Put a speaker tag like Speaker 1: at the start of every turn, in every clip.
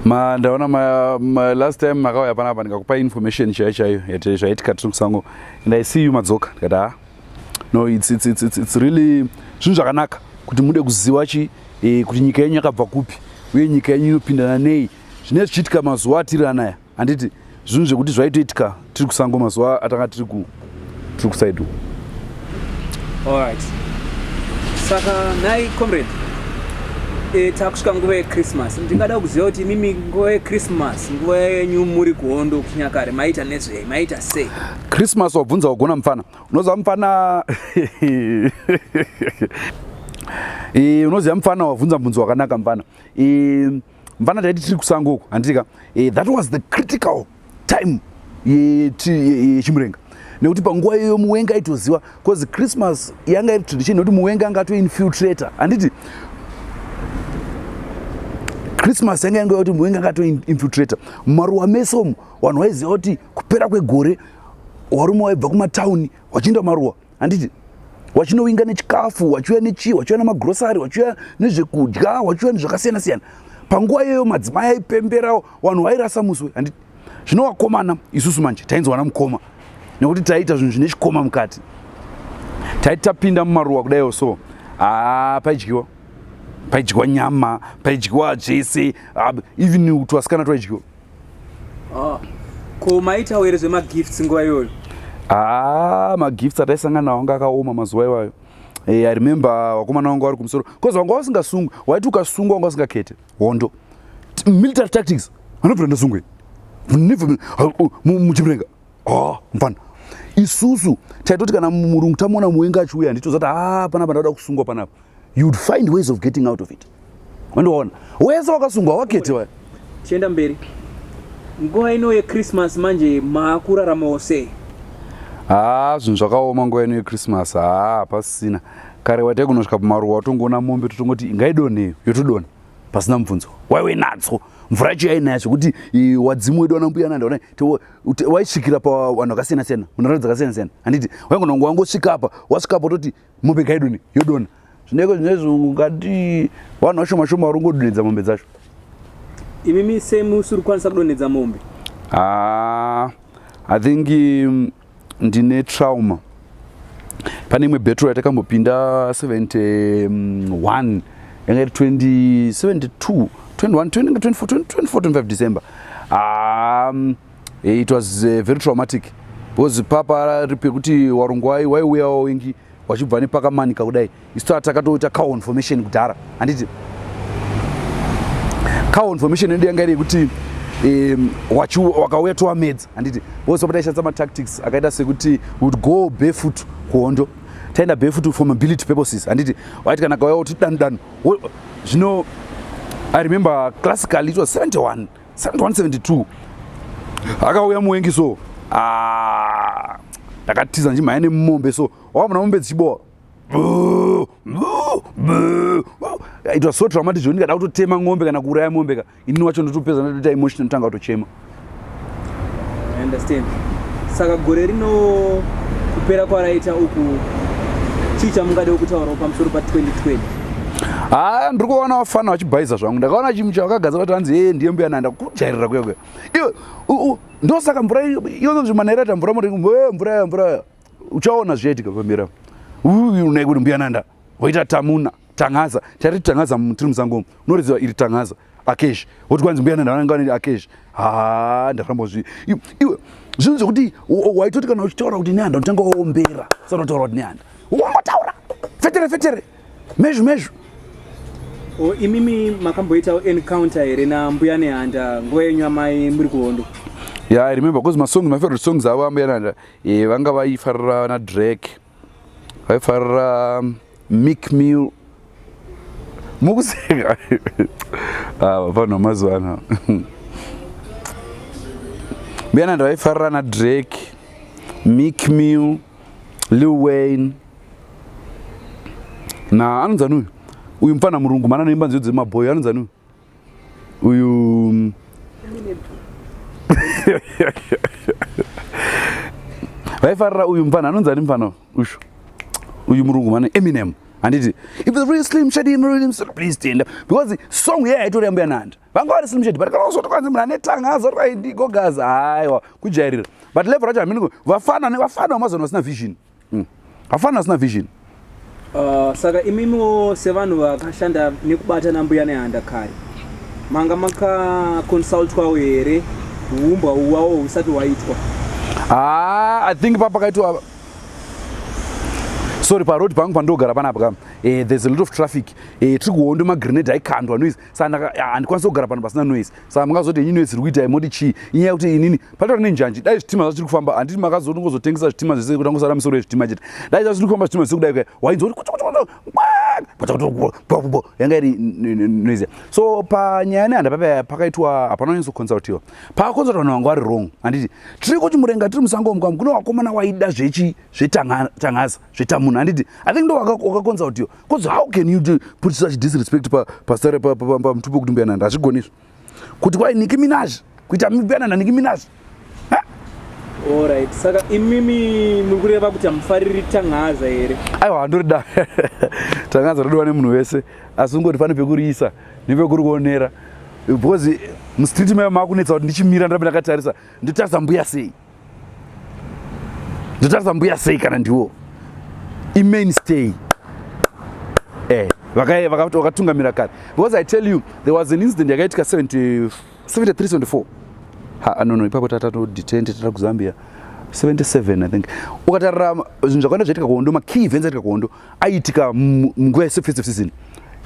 Speaker 1: Ma ndaona ma last time makauya panapa ndikakupa information chaiyo zvaitika tiri kusango and I see you madzoka ndikati no it's really zvinhu zvakanaka kuti mude kuziva kuti nyika yenyu yakabva kupi uye nyika yenyu inopindana nei zvine zvichiitika mazuva atiri anaya handiti zvinhu zvekuti zvaitoitika tiri kusango mazuva atanga tiri kusaidu.
Speaker 2: Alright, saka nai comrade takusvika nguva yeChristmas. Ndingada kuziva kuti mimi nguva yeChristmas nguva yenyu muri kuhondo kuchinyakare maita nezvei, maita sei?
Speaker 1: Christmas wabvunza wagona mufana unoziva mufana unoziva mufana wabvunza mubvunzo wakanaka mufana mufana taiti tiri kusango uko handitika that was the critical time yechimurenga nekuti panguva iyoyo muwenga aitoziva because Christmas yanga iri tradition nekuti muwenga anga atoinfiltrator handiti Christmas yanga yanga kuti muwenga anga atoinfiltrator mumaruwa mese omo vanhu vaiziva kuti kupera kwegore varume vaibva kumatauni vachienda maruwa handiti vachinowinga nechikafu vachiuya nechii vachiuya namagrosari vachiuya nezvekudya vachiuya nezvakasiyana siyana panguva iyoyo madzimai aipemberawo vanhu vairasa muswe handiti zvino vakomana isusu manje tainzwana mukoma nekuti taiita zvinhu zvine chikoma mukati taiti tapinda mumaruwa kudaiwo so paidyiwa nyama paidyiwa zvese even twasikana twaidyiwa.
Speaker 2: Ko maitawo here zvemagifts nguva iyoyo?
Speaker 1: Magifts ataisangana nawo anga akaoma mazuva iwayo. I remember vakomana vangu vari kumusoro because vanga vasingasungwi waiti ukasungwa vanga vasingakete hondo military tactics vanobvira ndasungwe muchimurenga mufana isusu taitoti kana murungu tamuona muwenga achiuya handitoza kuti panapa ndauda kusungwa panapa you would find ways of getting out of it. Wandoona wese wakasungwa wakete waya
Speaker 2: tienda mberi nguva ino yeChristmas manje maakuraramawo sei?
Speaker 1: Zvinhu zvakaoma nguva ino yeChristmas pasina kare waite kunosvika pamaruwa watongoona mombe totongoti ingaidoneyo yotodona pasina mubvunzo waive nadzo mvura yacho yainaya zvekuti wadzimu wedu wanambuya nanda waisvikira pavanhu vakasiyana siyana munharaunda dzakasiyana siyana handiti waingonongo wangosvika apa wasvika apa toti mombe ngaidone yodona zvineko zvinezvi ungati vanhu vashoma shoma vari kungodonhedza mombe dzacho.
Speaker 2: Imimi semusiri kukwanisa kudonhedza mombe?
Speaker 1: I think ndine trauma. Pane imwe battle yatakambopinda 71 yanga iri 2072 24 December. It was very traumatic because papa ripekuti warungu waiuyawo wengi wachibva nepakamanika kudai isu takatoita cow information kudhara handiti cow information yedu yanga iri yekuti wakauya towamedza handiti vose pataishandisa matactics akaita sekuti would go barefoot kuhondo taenda barefoot for mobility purposes handiti waiti kana kauya kuti danu zvino I remember classically it was 71 72 akauya muwengi so ndakatiza njimhaya nemombe so wakamona mombe dzichibowa it was so traumatic zvekuti ndikada kutotema ng'ombe kana kuuraya mombe ka inini wacho ndotopedza ndotoita emotion ndotanga kutochema.
Speaker 2: I understand. Saka gore rino kupera kwaraita uku chii chamungade kutaurawo pamusoro pa2020?
Speaker 1: Ndiri kuona vafana vachibhaisa zvangu ndakaona chimu chavakagadzira kuti hanzi ndiye mbuya nanda kujairira kuya iwe ndosaka mvura iyo zvimanairatha mvura uchaona zvichaitika pamberi unai kuti mbuya nanda voita tamuna tangaza taiti tangaza tiri musangomo unoredziwa iri tangaza akeshi woti kwanzi mbuya nanda vananga vaniri akeshi ndaramba iwe zvinhu zvekuti waitoti kana uchitaura kuti nehanda unotanga waombera saka unotaura kuti nehanda wangotaura fetere mezvo
Speaker 2: imimi makamboitawo encounter here nambuya nehanda nguva yenyu amai muri kuhondo?
Speaker 1: Yeah, I remember because my favorite songs ava ambuya nehanda vanga vaifarira naDrake vaifarira Meek Mill mukuseka vanhu vamazuva ano mbuya nehanda vaifarira naDrake, Meek Mill, Lil Wayne anonzani uyu mufana murungu mana anoimba nziyo dzemabhoyi anonzani uyu vaifarira uyu mufana anonzani mufana usho uyu murungu mane Eminem handiti if the real Slim Shady please stand up because song here aitori yambuya Nanda vanga vari Slim Shady but kana uzotokwanzi munhu ane tangazo raindigogaza haiwa kujairira but level racho hamini vafana vamazona vasina vision vafana vasina vision
Speaker 2: saka imimiwo sevanhu vakashanda nekubatana mbuya neHanda kare manga makaconsultwawo here uumba uwawo husati hwaitwa
Speaker 1: I think papakaitwa sorry parodi pangu pandogara panapa there's a lot of traffic tiri kuhondo magrenade aikandwa noise saka handikwanisi kugara pano pasina noise saka mungazoti inyi noise iri kuita imoti chii inyaya kuti inini patori nenjanji dai zvitima zvacho tiri kufamba handiti makazotongozotengesa zvitima zvese kuti angosara misoro yezvitima chete dai zvacho tiri kufamba zvitima zvese kudai wainzoti yanga iri noise so panyaya neHanda pakaitwa hapana nyatsokonsultiwa pakakonsultwa vanhu vanga vari wrong handiti tiri kuti murenga tiri musango mukam kuno vakomana waida zvetangaza zvetamunhu handiti I think ndo wakakonsultiwa because how can you put such disrespect pamutupo kuti mbuya Nanda hazvigonizvo kuti kwai Nicki Minaj kuita mbuya Nanda Nicki Minaj
Speaker 2: alright saka imimi muri kureva kuti hamufariri tangaza here
Speaker 1: aiwa handorida tangaza rodiwa nemunhu wese asi ungoti pane pekuriisa nepekuri kuonera because mustreet maiva makunetsa kuti ndichimira ndirabe ndakatarisa ndotarisa mbuya sei kana ndiwo imainstay vakatungamira kare because I tell you there was an incident yakaitika 73-74 no ipapo tatodetained tata kuZambia 77 I think ukatarira zvinhu zvakawanda zvaitika kuhondo makey events aitika kuhondo aiitika munguva yefestive season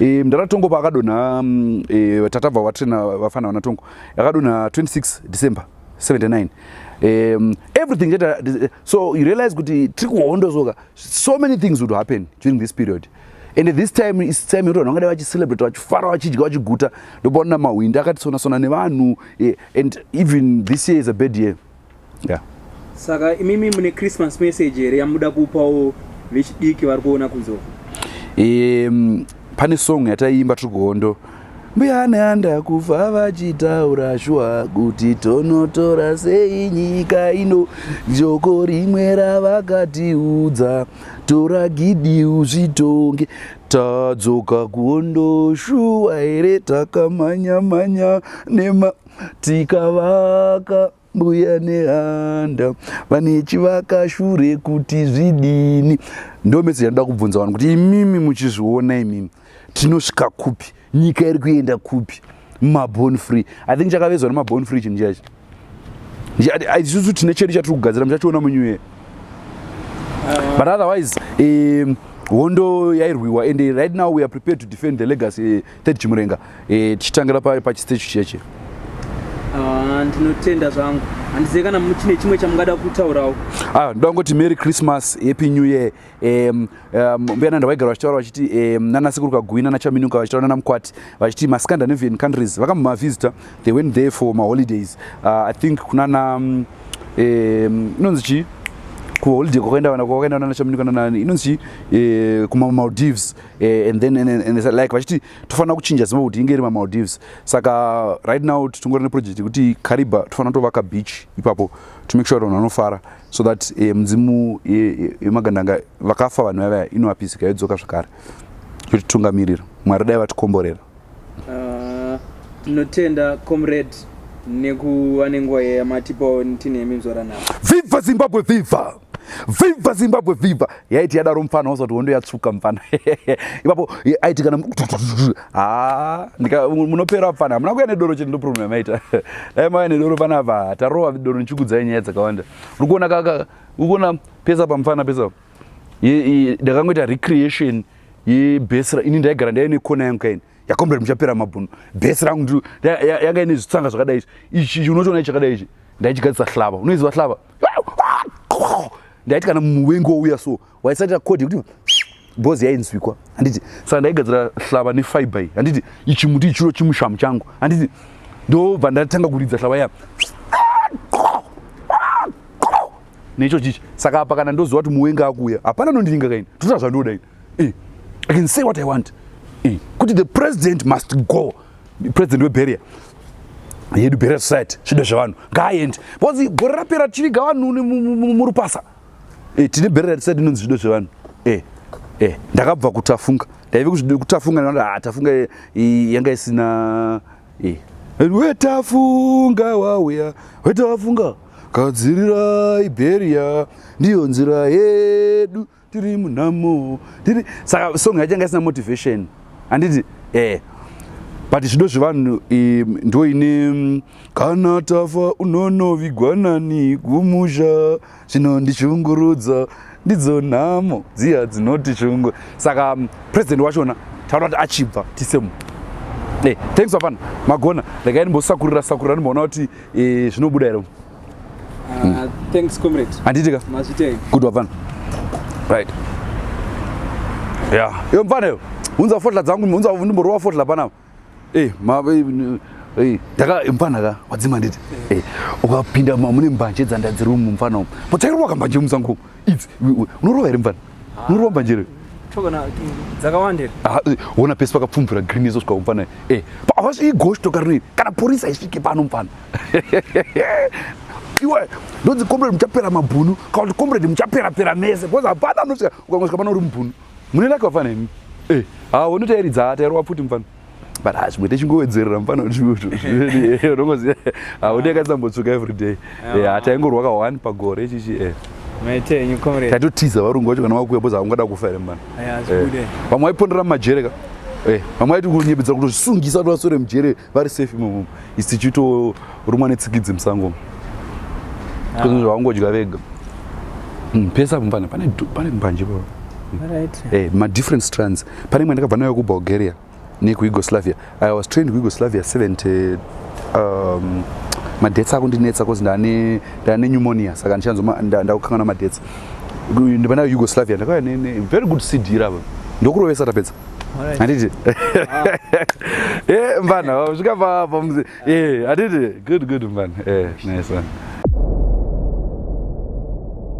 Speaker 1: mudharatongo paakadonha tatabva watrena vafana vanatongo yakadonha 26 December 79 everything so you realize kuti tiri kuhondo soka so many things would happen during this period and this time is time yekuti vanhu vangadai vachicelebrate vachifara vachidya vachiguta ndopaona mahwindi akatisona nevanhu and even this year is a bad year yeah
Speaker 2: saka imimi mune Christmas message here yamuda kupawo vechidiki vari kuona kunzoko
Speaker 1: pane song yataiimba tiri kuhondo mbuya neHanda kufa vachitaura shwa kuti tonotora sei nyika ino joko rimwe ravakatiudza tora gidi uzvitonge tadzoka kuhondo shuwa here takamhanya tikavaka mbuya neHanda vane chivaka shure kuti zvidini ndo message yandoda kubvunza vanhu kuti imimi muchizviona imimi tinosvika kupi nyika iri kuenda kupi Mabhunu free I think chakavezwa neMabhunu free chinhu chacho isusu tine chedu chatiri kugadzira muchachiona munyuye but otherwise hondo yairwiwa and right now we are prepared to defend the legacy third Chimurenga tichitangira pachistage cheche
Speaker 2: ndinotenda zvangu handizii kana muchine chimwe chamungada kutaurawo
Speaker 1: ndangoti Merry Christmas Happy New Year mbuya Nanda vaigara vachitaura vachiti nanasekuru kagwina nachaminuka vachitaura namukwati vachiti maScandinavian countries vakamavisitor they went there for maholidays I think kunana inonzi chii kuholiday kwakaenda nachaminuka nanani inonzi kumaMaldives and then like vachiti tofanira kuchinja zimwe kuti inge iri maMaldives saka right now titongori neproject yekuti Kariba tofanira kutovaka beach ipapo to make sure vanhu vanofara so that mudzimu yemagandanga vakafa vanhu vaya inovapisika yodzoka zvakare yotitungamirira Mwari dai vatikomborera
Speaker 2: tinotenda comrade nekuva nenguva yamatipawo tine mimzora navo
Speaker 1: viva Zimbabwe viva viva Zimbabwe viva yaiti yadaro mufana wazoti hondo yatsvuka mufana ipapo aiti kana munopera mufana hamuna kuya nedoro chete ndo problem yamaita dai mauya nedoro panapa tarova doro nichikudzai nyaya dzakawanda uri kuona pesa pamufana pesa ndakangoita recreation yebhesi ini ndaigara ndaiva nekona yangu kaini yakomrade Muchapera Mabhunu bhesi rangu yanga ine zvitsanga zvakadai ichi unotoona chakadai ichi ndaichigadzisa hlava unoiziva hlava ndaiti kana muwengi wouya so waisatira kodi kuti bhozi yainzwikwa handiti saka ndaigadzira hlava nefiber iyi handiti ichi muti ichiro chimushamu changu handiti ndobva ndatanga kuridza hlava ya necho chichi saka apa kana ndoziva kuti muwengi akuuya hapana nondiringa kaini totaa zvandoda ini I can say what I want kuti the president must go president weBeria yedu Beria society zvido zvavanhu ngaaende because gore rapera tichiviga vanhu murupasa tine Beria society inonzi zvido zvavanhu ndakabva kutafunga ndaive kutafunga ndinoda tafunga yanga isina wetafunga wauya wetafunga gadzirira Iberia ndiyo nzira yedu tiri munamo tiri saka song yachanga isina motivation handiti but zvido zvevanhu ndo ine kana tafa unonovigwa nani kumusha zvinondichungurudza ndidzo nhamo dziya dzinotichungu saka president wachona taura kuti achibva tisemu thanks vafana magona regai ndimbosakurira ndimboona kuti zvinobuda here
Speaker 2: thanks comrade
Speaker 1: handitika good vafana right iyo mfana unza fotla dzangu ndimborova fotla panapa mfana ka wadzima nditi ukapinda mune mbanje dzandadziri umu mfana umu potairova kambanje musango idzi unorova here mfana unorova mbanje here
Speaker 2: dzakawandira
Speaker 1: ona pesi pakapfumvura green izo svika mfana havasviki goshi tokarinei kana polisi haisvike pano mfana iwe ndonzi comrade muchapera Mabhunu kana kuti comrade muchapera mese because hapana anosvika ukangasvika pano uri Mabhunu mune lake wafana imi unotairidza tairova pfuti mfana but zvimwe techingowedzerera mfana unongoziva udekatsambotsvuka everyday hataingorwa ka1 pagore ichichi taitotiza varungu vacho kana vakuya boza havangada kufa here mfana vamwe vaipondera mumajereka vamwe vaiti kunyepedza kutosungisa kuti vasore mujere vari safe imomo isi tichitorumwa netsikidzi musango kozvo zvavangodya vega pesa mfana pane mbanje pavo madifferent strands pane imwe ndakabva nayo kubulgaria nekuYugoslavia. I was trained kuYugoslavia 70 madetsi ako ndinetsa kozi ndane pneumonia saka ndakukangana madetsi ndibva nayo Yugoslavia ndakauya very good CD ravo ndokurovesa tapedza handiti mfana svika pamuzi handiti good mfana nice one